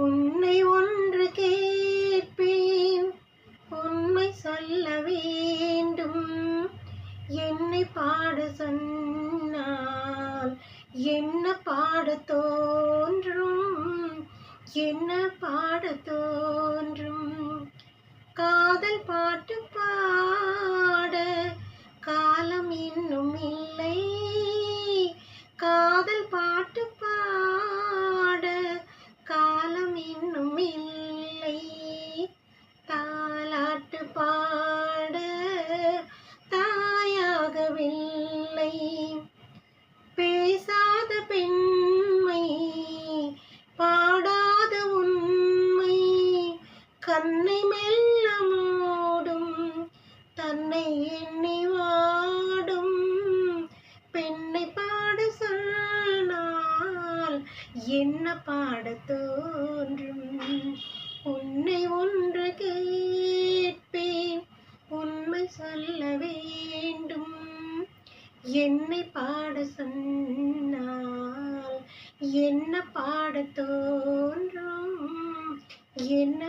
உன்னை ஒன்று கேட்பேன், உண்மை சொல்ல வேண்டும். என்னை பாட சொன்னால் என்ன பாட தோன்றும், என்ன பாட தோன்றும். காதல் பாட்டு பாட காலம் இன்னும் இல்லை, காதல் பாட்டு பாட காலம் இன்னும் இல்லை. தாலாட்டு பாட தாயாகவில்லை. பேசாத பெண்மை பாடாத உண்மை, கண்ணை மெல்ல மூடும் தன்னை எண்ணி வாடும். பெண்ணை பாட சொன்னால் என்ன பாட தோன்றும். உன்னை ஒன்று கேட்பேன், உண்மை சொல்ல வேண்டும். என்னை பாட சொன்னால் என்ன பாட தோன்றும், என்ன